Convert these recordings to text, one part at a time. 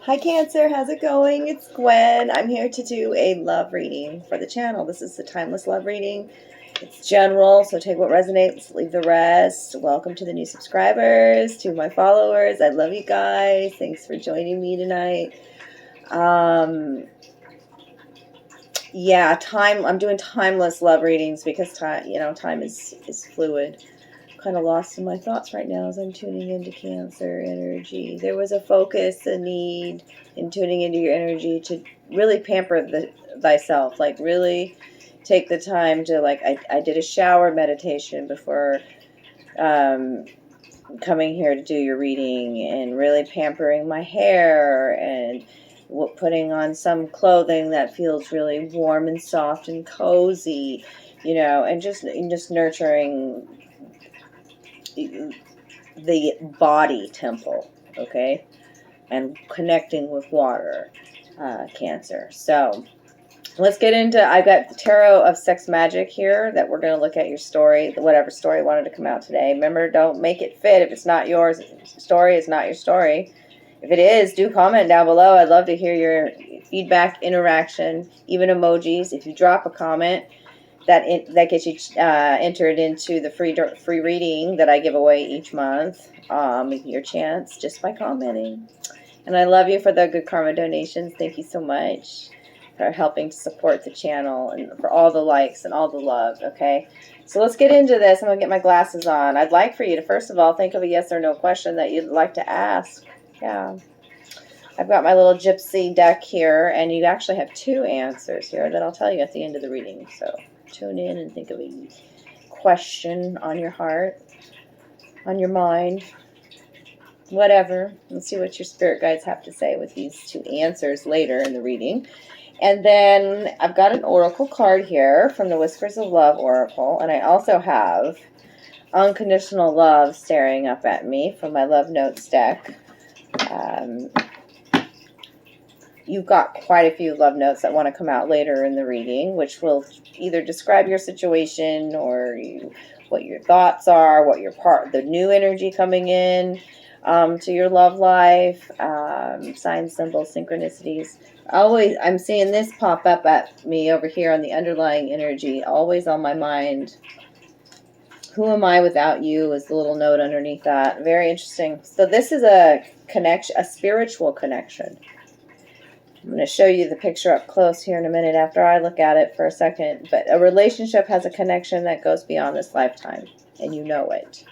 Hi Cancer, how's it going? It's Gwen. I'm here to do a love reading for the channel. This is the timeless love reading. It's general, so take what resonates, leave the rest. Welcome to the new subscribers, to my followers. I love you guys. Thanks for joining me tonight. Yeah, I'm doing timeless love readings because time is fluid. Kind of lost in my thoughts right now as I'm tuning into Cancer energy. There was a focus, a need in tuning into your energy to really pamper thyself, like really take the time to, like, I did a shower meditation before coming here to do your reading, and really pampering my hair and putting on some clothing that feels really warm and soft and cozy, and just nurturing the body temple, okay, and connecting with water, Cancer. So let's get into, I've got the Tarot of Sex Magic here that we're going to look at your story, whatever story wanted to come out today. Remember, don't make it fit. If it's not yours story, it's not your story. If it is, do comment down below. I'd love to hear your feedback, interaction, even emojis. If you drop a comment, that gets you entered into the free reading that I give away each month. Your chance just by commenting. And I love you for the good karma donations. Thank you so much for helping to support the channel and for all the likes and all the love. Okay, so let's get into this. I'm gonna get my glasses on. I'd like for you to first of all think of a yes or no question that you'd like to ask. Yeah, I've got my little gypsy deck here, and you actually have two answers here that I'll tell you at the end of the reading. So tune in and think of a question on your heart, on your mind, whatever. Let's see what your spirit guides have to say with these two answers later in the reading. And then I've got an oracle card here from the Whispers of Love Oracle, and I also have Unconditional Love staring up at me from my Love Notes deck. You've got quite a few love notes that want to come out later in the reading, which will either describe your situation or what your thoughts are, what the new energy coming in to your love life, signs, symbols, synchronicities. Always, I'm seeing this pop up at me over here on the underlying energy, always on my mind. Who am I without you is the little note underneath that. Very interesting. So this is a connection, a spiritual connection. I'm going to show you the picture up close here in a minute after I look at it for a second. But a relationship has a connection that goes beyond this lifetime, and you know it.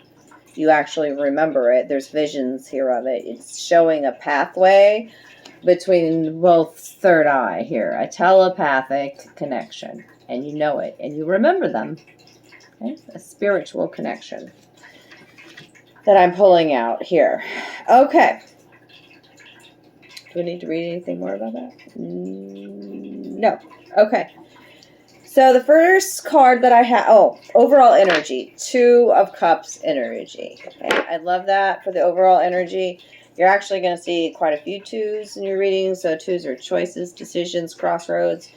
You actually remember it. There's visions here of it. It's showing a pathway between both third eye here, a telepathic connection, and you know it, and you remember them. Okay? A spiritual connection that I'm pulling out here. Okay. Do we need to read anything more about that? No. Okay. So the first card that I have, overall energy, Two of Cups energy. Okay. I love that for the overall energy. You're actually going to see quite a few twos in your reading. So twos are choices, decisions, crossroads.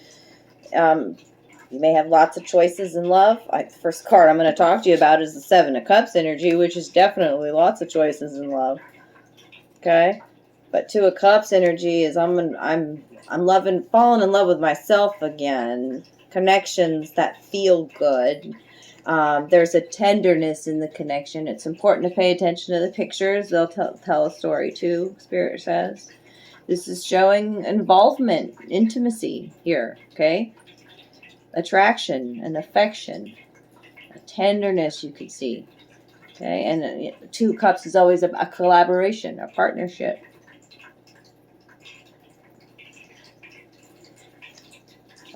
You may have lots of choices in love. The first card I'm going to talk to you about is the Seven of Cups energy, which is definitely lots of choices in love. Okay. But Two of Cups energy is falling in love with myself again. Connections that feel good. There's a tenderness in the connection. It's important to pay attention to the pictures. They'll tell a story too, Spirit says. This is showing involvement, intimacy here, okay? Attraction and affection. A tenderness you could see. Okay, and Two Cups is always a collaboration, a partnership.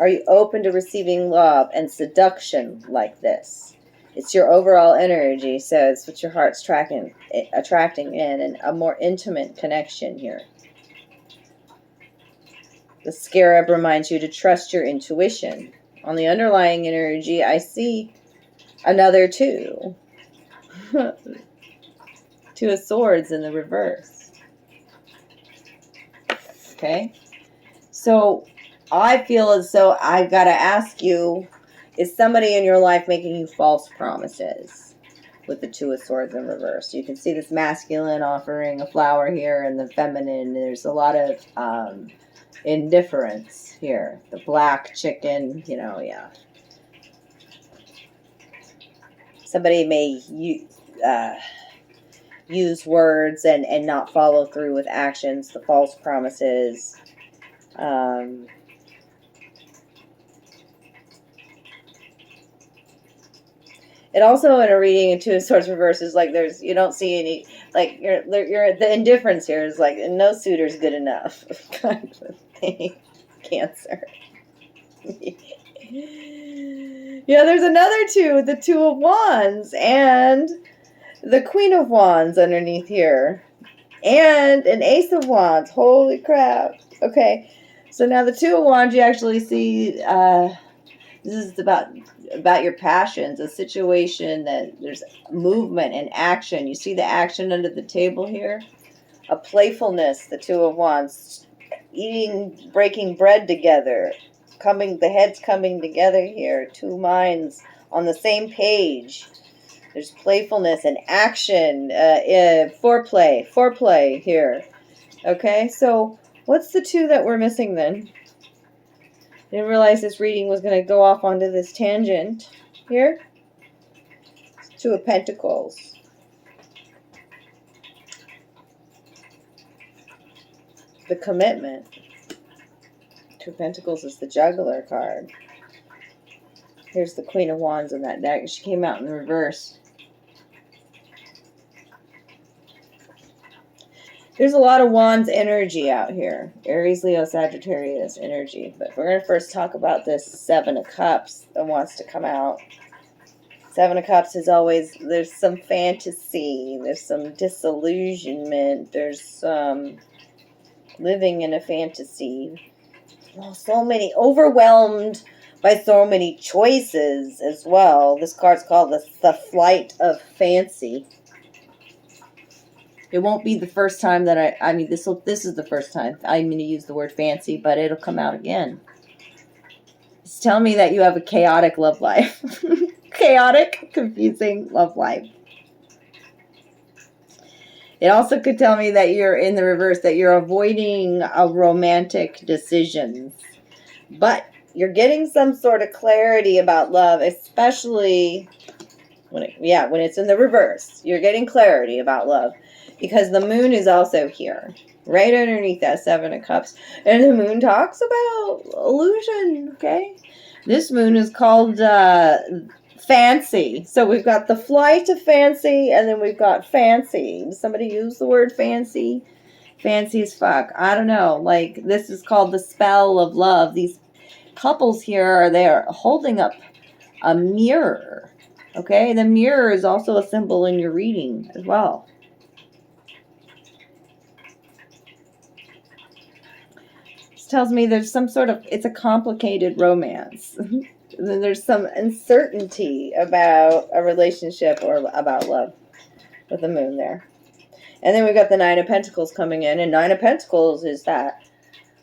Are you open to receiving love and seduction like this? It's your overall energy, so it's what your heart's attracting in, and a more intimate connection here. The Scarab reminds you to trust your intuition. On the underlying energy, I see another two. Two of Swords in the reverse. Okay? So I feel as though I've got to ask you, is somebody in your life making you false promises? with the Two of Swords in reverse. You can see this masculine offering a flower here, and the feminine, there's a lot of indifference here. The black chicken, you know, yeah. Somebody may use words and not follow through with actions, the false promises. It also, in a reading in Two of Swords reverse, is like you don't see any, like you're the indifference here is like no suitor's good enough kind of thing. Cancer. Yeah, there's another two, the Two of Wands and the Queen of Wands underneath here, and an Ace of Wands. Holy crap! Okay, so now the Two of Wands, you actually see. This is about your passions, a situation that there's movement and action. You see the action under the table here? A playfulness, the Two of Wands. Eating, breaking bread together. The heads coming together here. Two minds on the same page. There's playfulness and action. Foreplay here. Okay, so what's the two that we're missing then? Didn't realize this reading was going to go off onto this tangent here. Two of Pentacles. The commitment. Two of Pentacles is the Juggler card. Here's the Queen of Wands in that deck. She came out in reverse. There's a lot of Wands energy out here. Aries, Leo, Sagittarius energy. But we're going to first talk about this Seven of Cups that wants to come out. Seven of Cups is always, there's some fantasy. There's some disillusionment. There's some living in a fantasy. Oh, so many, overwhelmed by so many choices as well. This card's called the Flight of Fancy. It won't be the first time that I mean, this is the first time I'm going to use the word fancy, but it'll come out again. It's telling me that you have a chaotic love life. Chaotic, confusing love life. It also could tell me that you're in the reverse, that you're avoiding a romantic decisions. But you're getting some sort of clarity about love, especially when it's in the reverse. You're getting clarity about love. Because the moon is also here, right underneath that Seven of Cups. And the moon talks about illusion, okay? This moon is called fancy. So we've got the Flight of Fancy, and then we've got fancy. Does somebody use the word fancy? Fancy as fuck. I don't know. Like, this is called the spell of love. These couples here, they're holding up a mirror, okay? The mirror is also a symbol in your reading as well. Tells me there's some sort of, it's a complicated romance. Then there's some uncertainty about a relationship or about love with the moon there. And then we've got the Nine of Pentacles coming in, and Nine of Pentacles is that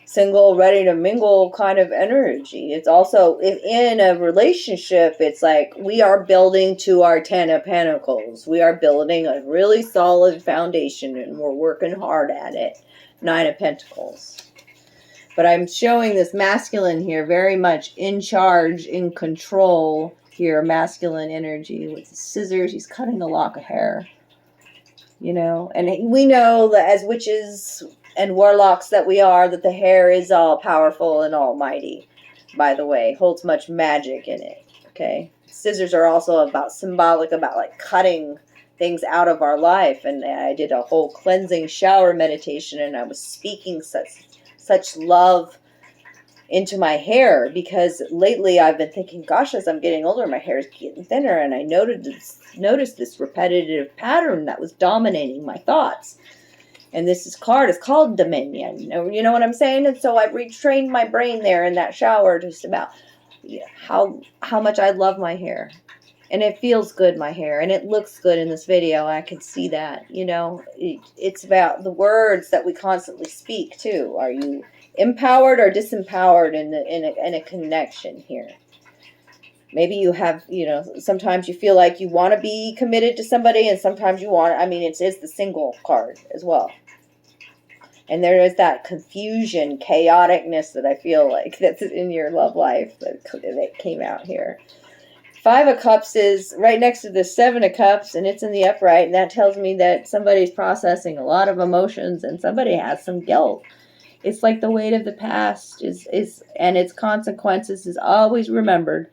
single, ready to mingle kind of energy. It's also, if in a relationship, it's like we are building to our Ten of Pentacles. We are building a really solid foundation, and we're working hard at it. Nine of Pentacles. But I'm showing this masculine here, very much in charge, in control here, masculine energy with the scissors. He's cutting a lock of hair, you know. And we know that as witches and warlocks that we are, that the hair is all powerful and almighty, by the way. Holds much magic in it, okay. Scissors are also about symbolic, about like cutting things out of our life. And I did a whole cleansing shower meditation, and I was speaking such love into my hair, because lately I've been thinking, gosh, as I'm getting older, my hair is getting thinner, and I noticed this repetitive pattern that was dominating my thoughts. And this card is called Dominion. You know what I'm saying? And so I retrained my brain there in that shower, just about how much I love my hair. And it feels good, my hair, and it looks good in this video. I can see that, you know. It's about the words that we constantly speak, too. Are you empowered or disempowered in a connection here? Maybe you have, sometimes you feel like you want to be committed to somebody, and sometimes you want, it's the single card as well. And there is that confusion, chaoticness that I feel like that's in your love life that came out here. 5 of Cups is right next to the 7 of Cups, and it's in the upright, and that tells me that somebody's processing a lot of emotions, and somebody has some guilt. It's like the weight of the past is and its consequences is always remembered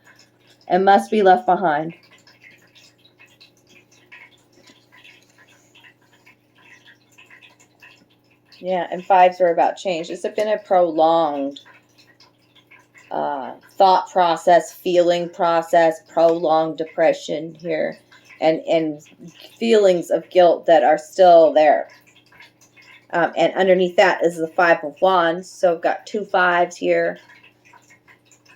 and must be left behind. Yeah, and 5s are about change. It's been a prolonged thought process, feeling process, prolonged depression here, and feelings of guilt that are still there. And underneath that is the 5 of Wands. So I've got 2 5s here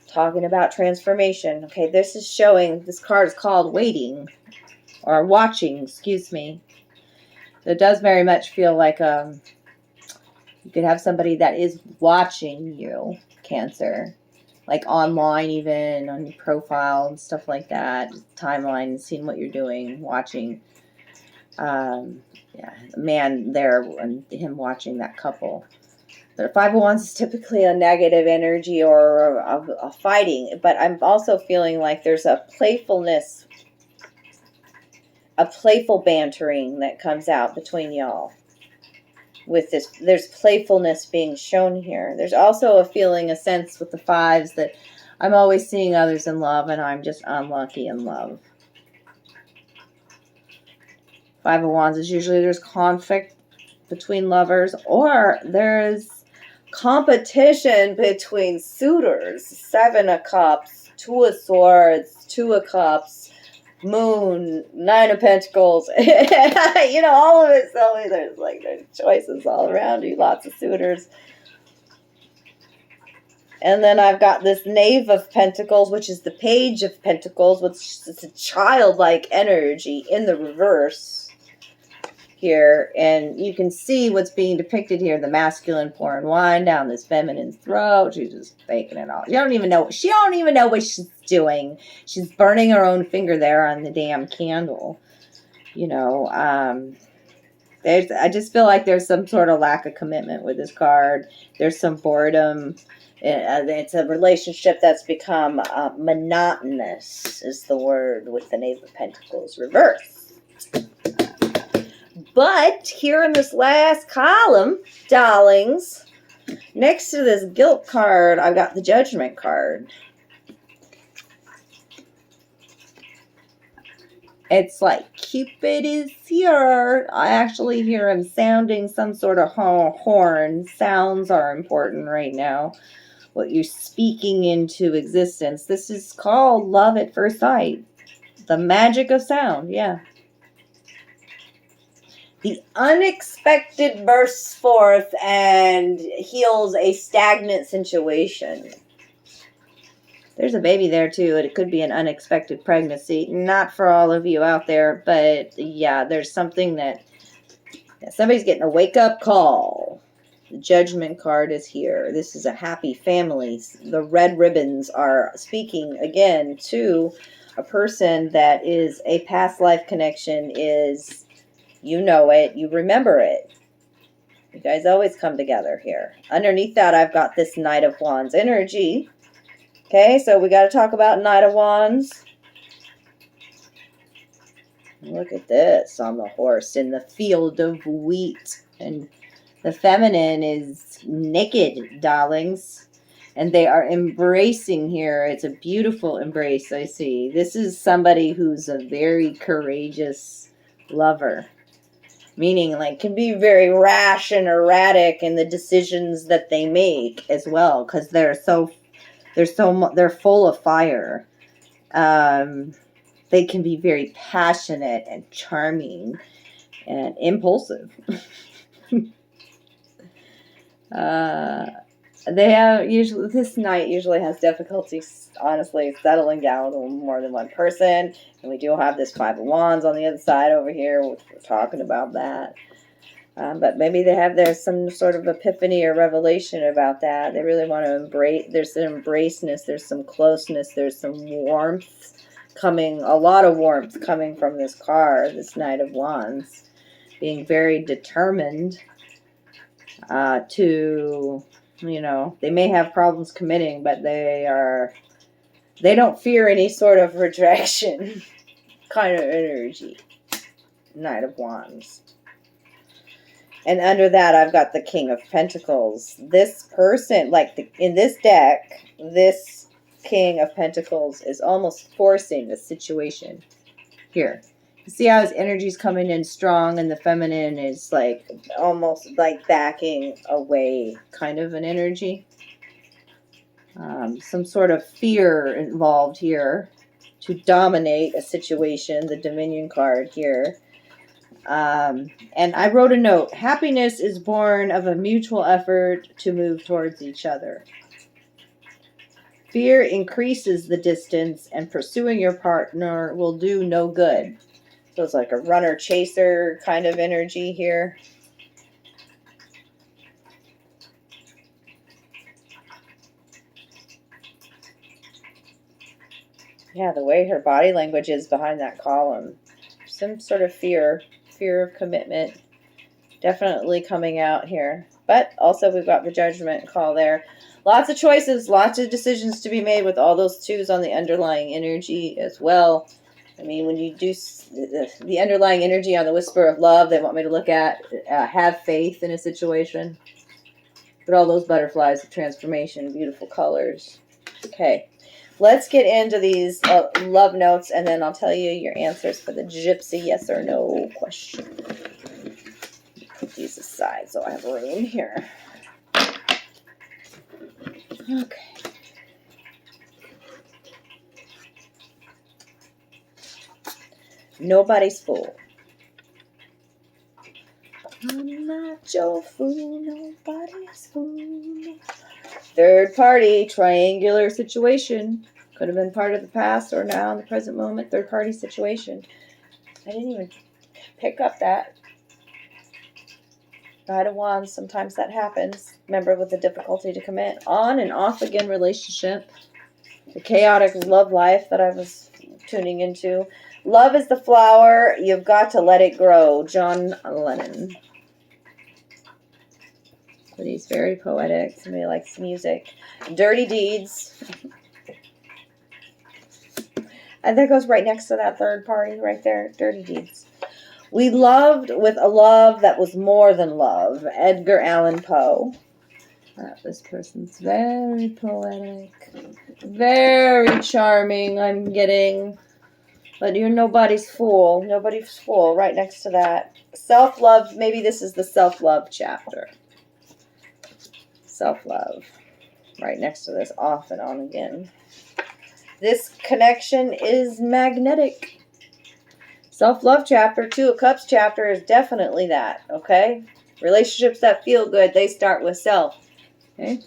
talking about transformation. Okay, this is showing, this card is called Waiting, or Watching, excuse me. It does very much feel like you could have somebody that is watching you, Cancer. Like online, even on your profile and stuff like that. Timeline, seeing what you're doing, watching. Yeah, man there and him watching that couple. The 5 of Wands is typically a negative energy or a fighting, but I'm also feeling like there's a playfulness, a playful bantering that comes out between y'all. With this, there's playfulness being shown here. There's also a feeling, a sense with the 5s that I'm always seeing others in love and I'm just unlucky in love. 5 of Wands is usually there's conflict between lovers, or there's competition between suitors. 7 of Cups, 2 of Swords, 2 of Cups, Moon, 9 of Pentacles. All of it. So there's choices all around you. Lots of suitors. And then I've got this Knave of Pentacles, which is the Page of Pentacles, which is a childlike energy in the reverse here. And you can see what's being depicted here. The masculine pouring wine down this feminine's throat. She's just faking it all. She don't even know what she's doing. She's burning her own finger there on the damn candle. I just feel like there's some sort of lack of commitment with this card. There's some boredom. It's a relationship that's become monotonous, is the word with the Knave of Pentacles reverse. But here in this last column, darlings, next to this guilt card, I've got the Judgment card. It's like Cupid is here. I actually hear him sounding some sort of horn. Sounds are important right now. What you're speaking into existence. This is called love at first sight. The magic of sound, yeah. The unexpected bursts forth and heals a stagnant situation. There's a baby there too. It could be an unexpected pregnancy. Not for all of you out there, but yeah, there's something that somebody's getting a wake-up call. The Judgment card is here. This is a happy family. The red ribbons are speaking again to a person that is a past life connection. Is, you know it, you remember it. You guys always come together here. Underneath that, I've got this Knight of Wands energy. Okay, so we got to talk about Knight of Wands. Look at this on the horse in the field of wheat. And the feminine is naked, darlings. And they are embracing here. It's a beautiful embrace, I see. This is somebody who's a very courageous lover. Meaning, like, can be very rash and erratic in the decisions that they make as well. Because they're full of fire. They can be very passionate and charming and impulsive. They have this knight usually has difficulty, honestly, settling down with more than one person. And we do have this 5 of Wands on the other side over here. We're talking about that. But maybe there's some sort of epiphany or revelation about that. They really want to embrace, there's some embraceness, there's some closeness, there's some warmth coming, a lot of warmth coming from this card, this Knight of Wands, being very determined to, you know, they may have problems committing, but they don't fear any sort of rejection kind of energy. Knight of Wands. And under that, I've got the King of Pentacles. This person, like in this deck, this King of Pentacles is almost forcing the situation here. You see how his energy's coming in strong, and the feminine is like almost like backing away, kind of an energy. Some sort of fear involved here to dominate a situation. The Dominion card here. And I wrote a note. Happiness is born of a mutual effort to move towards each other. Fear increases the distance, and pursuing your partner will do no good. So it's like a runner-chaser kind of energy here. Yeah, the way her body language is behind that column. Some sort of fear of commitment definitely coming out here. But also we've got the Judgment call there. Lots of choices, lots of decisions to be made with all those twos on the underlying energy as well. I mean, when you do the underlying energy on the Whisper of Love, they want me to look at, have faith in a situation. But all those butterflies of transformation, beautiful colors. Okay, let's get into these love notes, and then I'll tell you your answers for the Gypsy yes or no question. Put these aside so I have room here. Okay. Nobody's fool. I'm not your fool, nobody's fool. Third party, triangular situation. Could have been part of the past or now in the present moment. Third party situation. I didn't even pick up that. Knight of Wands, sometimes that happens. Remember, with the difficulty to commit. On and off again relationship. The chaotic love life that I was tuning into. Love is the flower. You've got to let it grow. John Lennon. But he's very poetic. Somebody likes music. Dirty deeds. And that goes right next to that third party right there. Dirty deeds. We loved with a love that was more than love. Edgar Allan Poe. This person's very poetic. Very charming, I'm getting. But you're nobody's fool. Nobody's fool right next to that. Self-love. Maybe this is the self-love chapter. Self-love. Right next to this, off and on again. This connection is magnetic. Self-love chapter, Two of Cups chapter is definitely that, okay? Relationships that feel good, they start with self, okay?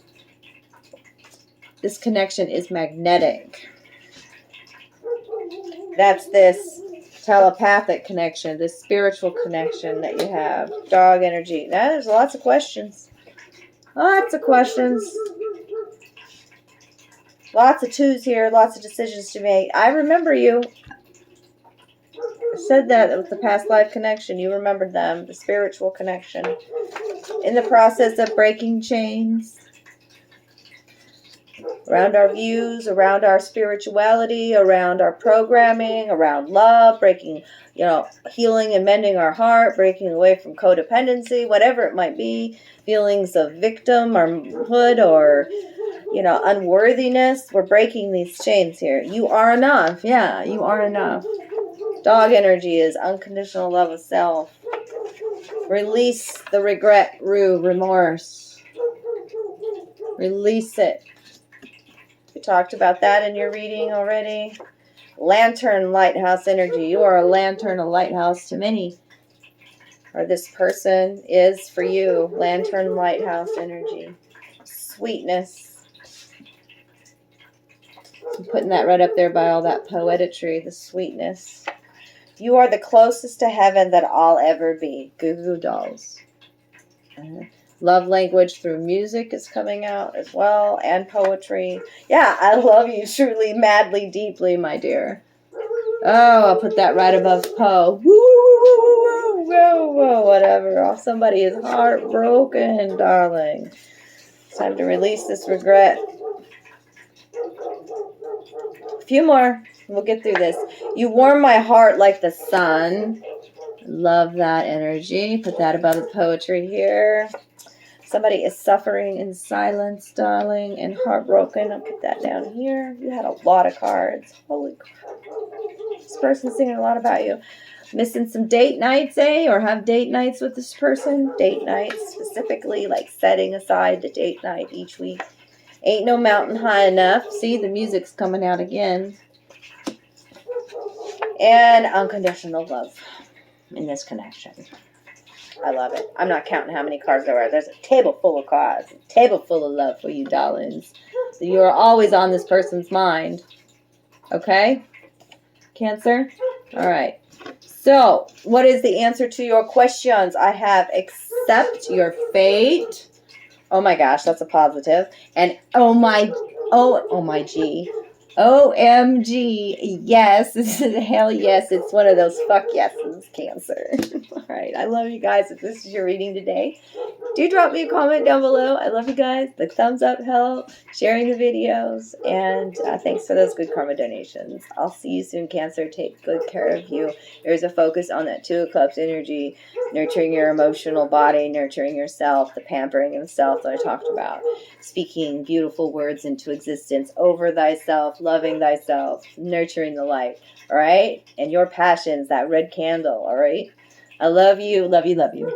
This connection is magnetic. That's this telepathic connection, this spiritual connection that you have. Dog energy. Now, there's lots of questions. Lots of questions. Lots of twos here. Lots of decisions to make. I remember you. I said that with the past life connection. You remembered them. The spiritual connection. In the process of breaking chains. Around our views, around our spirituality, around our programming, around love, breaking, healing and mending our heart, breaking away from codependency, whatever it might be, feelings of victimhood or, unworthiness. We're breaking these chains here. You are enough. Yeah, you are enough. Dog energy is unconditional love of self. Release the regret, remorse. Release it. We talked about that in your reading already. Lantern lighthouse energy. You are a lantern, a lighthouse to many. Or this person is for you. Lantern lighthouse energy. Sweetness. I'm putting that right up there by all that poetry. The sweetness. You are the closest to heaven that I'll ever be. Goo Goo Dolls. Love language through music is coming out as well, and poetry. Yeah, I love you truly, madly, deeply, my dear. Oh, I'll put that right above Poe. Woo, woo, woo, woo, woo, whoa, whoa, whatever. Oh, somebody is heartbroken, darling. It's time to release this regret. A few more. We'll get through this. You warm my heart like the sun. Love that energy. Put that above the poetry here. Somebody is suffering in silence, darling, and heartbroken. I'll put that down here. You had a lot of cards. Holy crap. This person's singing a lot about you. Missing some date nights, eh? Or have date nights with this person. Date nights, specifically, like setting aside the date night each week. Ain't no mountain high enough. See, the music's coming out again. And unconditional love in this connection. I love it. I'm not counting how many cards there are. There's a table full of cards. A table full of love for you, darlings. So you are always on this person's mind. Okay? Cancer? All right. So, what is the answer to your questions? I have accept your fate. Oh my gosh, that's a positive. And oh my G. OMG. Yes. Hell yes. It's one of those fuck yeses, Cancer. All right. I love you guys. If this is your reading today, do drop me a comment down below. I love you guys. The thumbs up help, sharing the videos, and thanks for those good karma donations. I'll see you soon, Cancer. Take good care of you. There's a focus on that Two of Cups energy, nurturing your emotional body, nurturing yourself, the pampering of self that I talked about, speaking beautiful words into existence over thyself, loving thyself, nurturing the light, all right? And your passions, that red candle, all right? I love you, love you, love you.